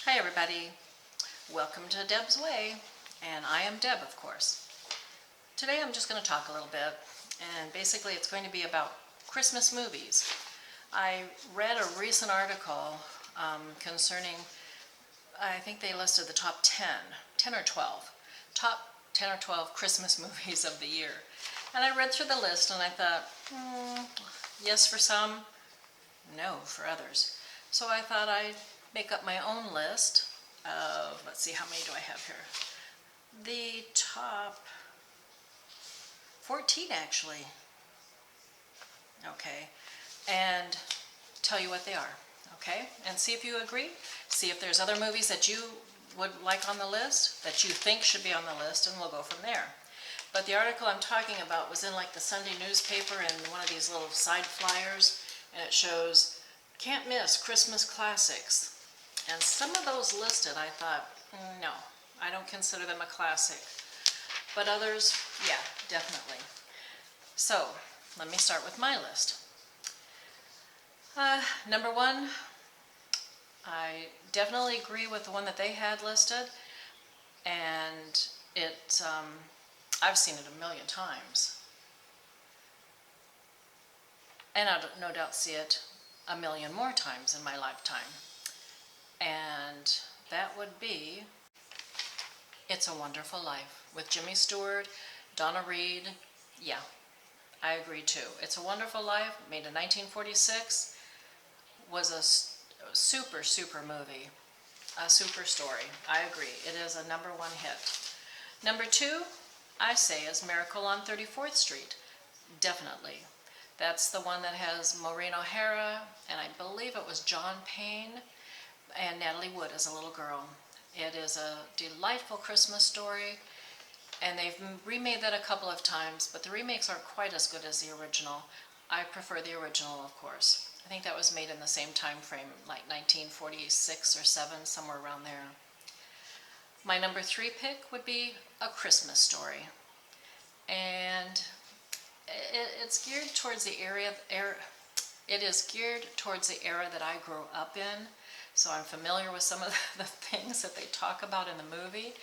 Hi everybody, welcome to Deb's Way, and I am Deb, of course. Today I'm just going to talk a little bit, and basically it's going to be about Christmas movies. I read a recent article concerning, I think they listed the top 10 or 12, top 10 or 12 Christmas movies of the year. And I read through the list and I thought, yes for some, no for others. So I thought I'd make up my own list of, let's see, how many do I have here? The top 14 actually. Okay, and tell you what they are, okay? And see if you agree. See if there's other movies that you would like on the list, that you think should be on the list, and we'll go from there. But the article I'm talking about was in like the Sunday newspaper in one of these little side flyers, and it shows can't miss Christmas classics. And some of those listed, I thought, no, I don't consider them a classic. But others, yeah, definitely. So, let me start with my list. Number one, I definitely agree with the one that they had listed. And I've seen it a million times. And I'll no doubt see it a million more times in my lifetime. And that would be It's a Wonderful Life with Jimmy Stewart, Donna Reed. Yeah, I agree too. It's a Wonderful Life, made in 1946, was a super movie, a super story. I agree. It is a number one hit. Number two, I say, is Miracle on 34th Street. Definitely. That's the one that has Maureen O'Hara, and I believe it was John Payne, and Natalie Wood as a little girl. It is a delightful Christmas story, and they've remade that a couple of times, but the remakes aren't quite as good as the original. I prefer the original, of course. I think that was made in the same time frame, like 1946 or 7, somewhere around there. My number 3 pick would be A Christmas Story, and it's geared towards the it is geared towards the era that I grew up in, so I'm familiar with some of the things that they talk about in the movie,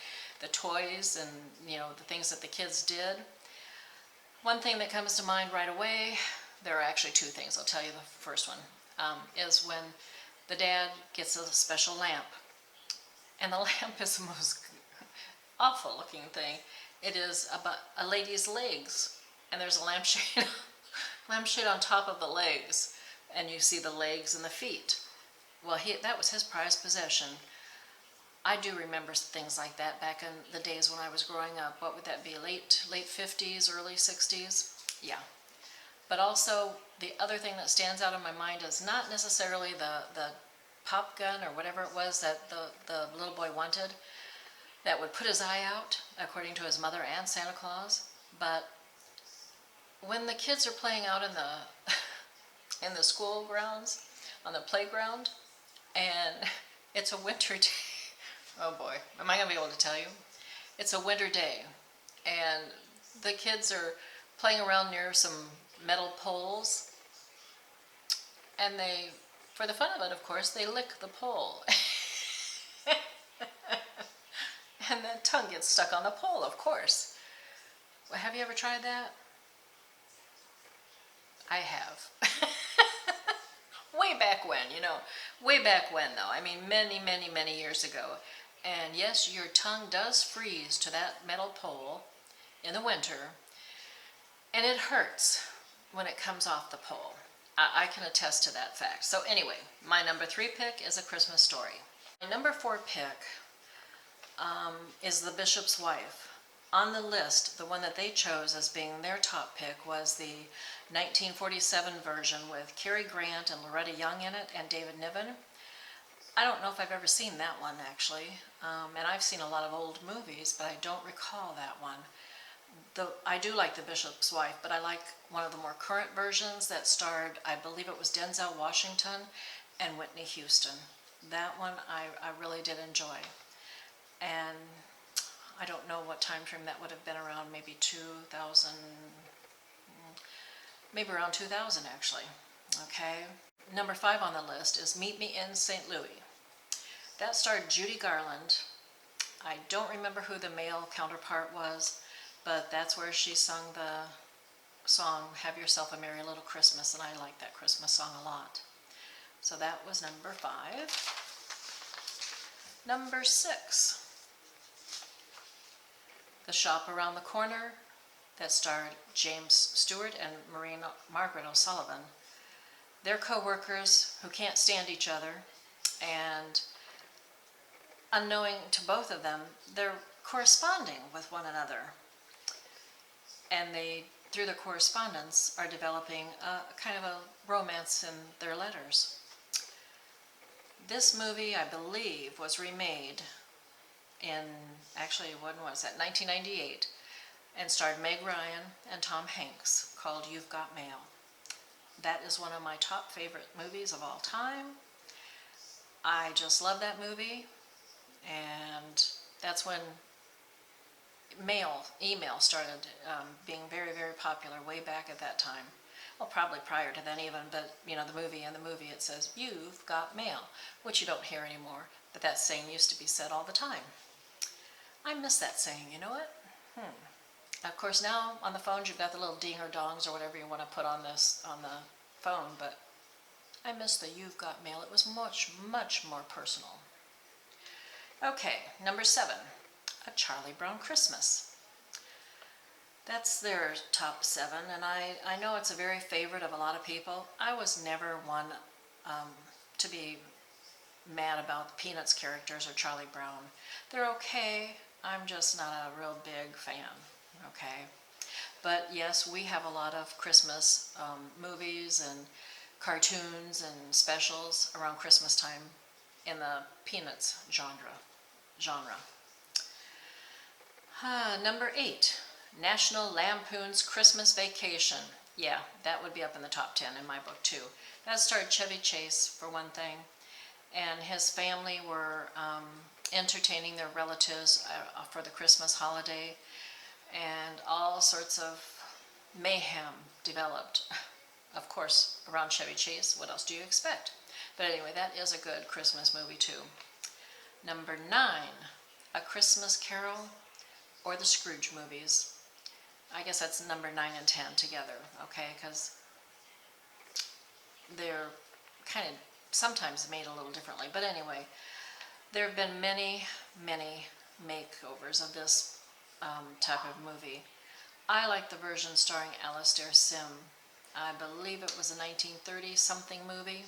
the toys and, the things that the kids did. One thing that comes to mind right away, there are actually two things. I'll tell you the first one, is when the dad gets a special lamp, and the lamp is the most awful looking thing. It is about a lady's legs, and there's a lampshade on top of the legs, and you see the legs and the feet. Well, that was his prized possession. I do remember things like that back in the days when I was growing up. What would that be, late 50s, early 60s? Yeah. But also, the other thing that stands out in my mind is not necessarily the pop gun or whatever it was that the little boy wanted that would put his eye out, according to his mother and Santa Claus, but when the kids are playing out in the school grounds, on the playground, and it's a winter day. Oh boy, am I going to be able to tell you? It's a winter day, and the kids are playing around near some metal poles, and they, for the fun of it, of course, they lick the pole. And the tongue gets stuck on the pole, of course. Well, have you ever tried that? I have. Way back when, way back when though. I mean, many years ago. And yes, your tongue does freeze to that metal pole in the winter, and it hurts when it comes off the pole. I can attest to that fact. So anyway, my number 3 pick is A Christmas Story. My number 4 pick is The Bishop's Wife. On the list, the one that they chose as being their top pick was the 1947 version with Cary Grant and Loretta Young in it and David Niven. I don't know if I've ever seen that one actually, and I've seen a lot of old movies, but I don't recall that one. I do like The Bishop's Wife, but I like one of the more current versions that starred, I believe it was Denzel Washington and Whitney Houston. That one I really did enjoy. And I don't know what time frame that would have been around, maybe 2000, maybe around 2000 actually. Okay. Number 5 on the list is Meet Me in St. Louis. That starred Judy Garland. I don't remember who the male counterpart was, but that's where she sung the song Have Yourself a Merry Little Christmas, and I like that Christmas song a lot. So that was number 5. Number 6, The Shop Around the Corner, that starred James Stewart and Margaret O'Sullivan. They're co-workers who can't stand each other, and unknowing to both of them, they're corresponding with one another. And they, through their correspondence, are developing a kind of a romance in their letters. This movie, I believe, was remade in, actually, when was that, 1998, and starred Meg Ryan and Tom Hanks, called You've Got Mail. That is one of my top favorite movies of all time. I just love that movie, and that's when email started being very, very popular way back at that time. Well, probably prior to then even, but you know, in the movie it says, "You've got mail," which you don't hear anymore, but that saying used to be said all the time. I miss that saying, you know what? Of course, now on the phones you've got the little ding or dongs or whatever you want to put on the phone, but I miss the "You've got mail." It was much, much more personal. Okay, number 7, A Charlie Brown Christmas. That's their top 7, and I know it's a very favorite of a lot of people. I was never one to be mad about the Peanuts characters or Charlie Brown. They're okay. I'm just not a real big fan, okay? But yes, we have a lot of Christmas movies and cartoons and specials around Christmas time in the Peanuts genre. Number 8, National Lampoon's Christmas Vacation. Yeah, that would be up in the top 10 in my book too. That starred Chevy Chase, for one thing, and his family were entertaining their relatives for the Christmas holiday, and all sorts of mayhem developed, of course, around Chevy Chase. What else do you expect? But anyway, that is a good Christmas movie too. Number 9, A Christmas Carol, or the Scrooge movies. I guess that's number 9 and 10 together, okay, because they're kind of sometimes made a little differently. But anyway, there have been many, many makeovers of this type of movie. I like the version starring Alastair Sim. I believe it was a 1930-something movie.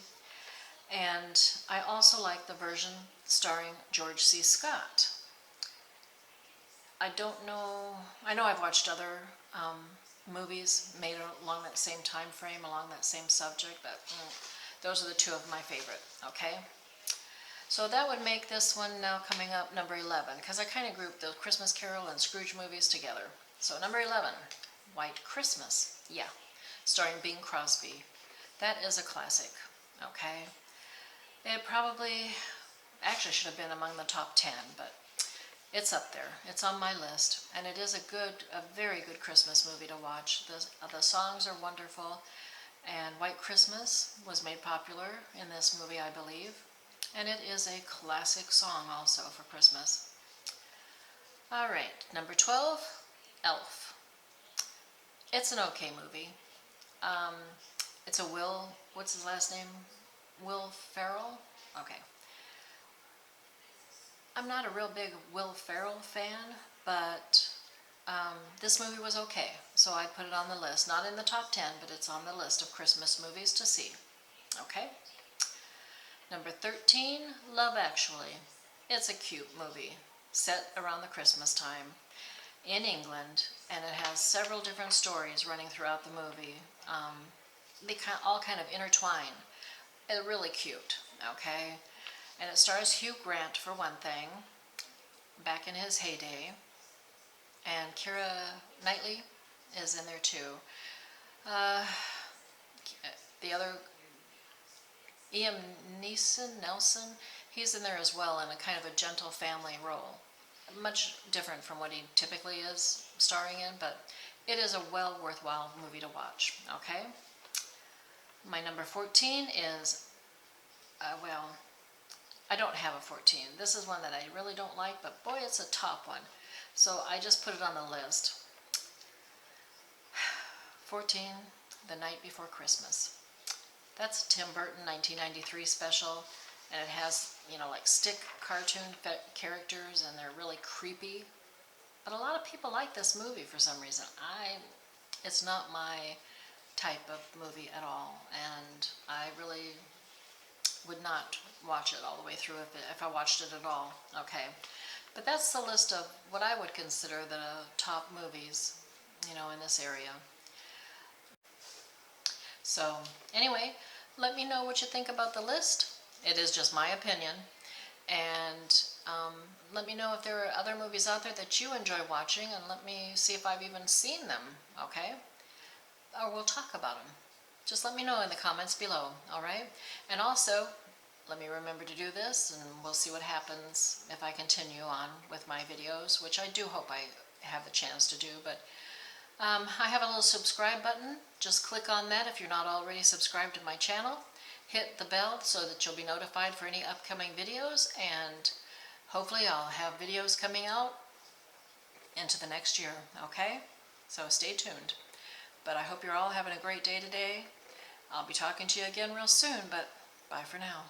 And I also like the version starring George C. Scott. I don't know, I know I've watched other movies made along that same time frame, along that same subject, but those are the 2 of my favorite, okay? So that would make this one now coming up number 11, because I kind of grouped the Christmas Carol and Scrooge movies together. So number 11, White Christmas, yeah, starring Bing Crosby. That is a classic, okay? It probably actually should have been among the top 10, but it's up there. It's on my list, and it is a very good Christmas movie to watch. The songs are wonderful, and White Christmas was made popular in this movie, I believe, and it is a classic song also for Christmas. All right, number 12, Elf. It's an okay movie. It's a what's his last name? Will Ferrell? Okay. I'm not a real big Will Ferrell fan, but this movie was okay, so I'd put it on the list. Not in the top 10, but it's on the list of Christmas movies to see. Okay? Number 13, Love Actually. It's a cute movie set around the Christmas time in England, and it has several different stories running throughout the movie. They all kind of intertwine. It's really cute, okay? And it stars Hugh Grant, for one thing, back in his heyday. And Keira Knightley is in there too. The other, Liam Nelson, he's in there as well in a kind of a gentle family role. Much different from what he typically is starring in, but it is a worthwhile movie to watch, okay? My number 14 is, I don't have a 14. This is one that I really don't like, but boy, it's a top one. So I just put it on the list. 14, The Night Before Christmas. That's a Tim Burton 1993 special, and it has, you know, like stick cartoon characters, and they're really creepy. But a lot of people like this movie for some reason. It's not my type of movie at all, and I really would not watch it all the way through if I watched it at all. Okay, but that's the list of what I would consider the top movies, you know, in this area. So anyway, let me know what you think about the list. It is just my opinion, and let me know if there are other movies out there that you enjoy watching, and let me see if I've even seen them, okay? Or we'll talk about them. Just let me know in the comments below, all right? And also, let me remember to do this, and we'll see what happens if I continue on with my videos, which I do hope I have the chance to do. But I have a little subscribe button. Just click on that if you're not already subscribed to my channel. Hit the bell so that you'll be notified for any upcoming videos, and hopefully I'll have videos coming out into the next year, okay? So stay tuned. But I hope you're all having a great day today. I'll be talking to you again real soon, but bye for now.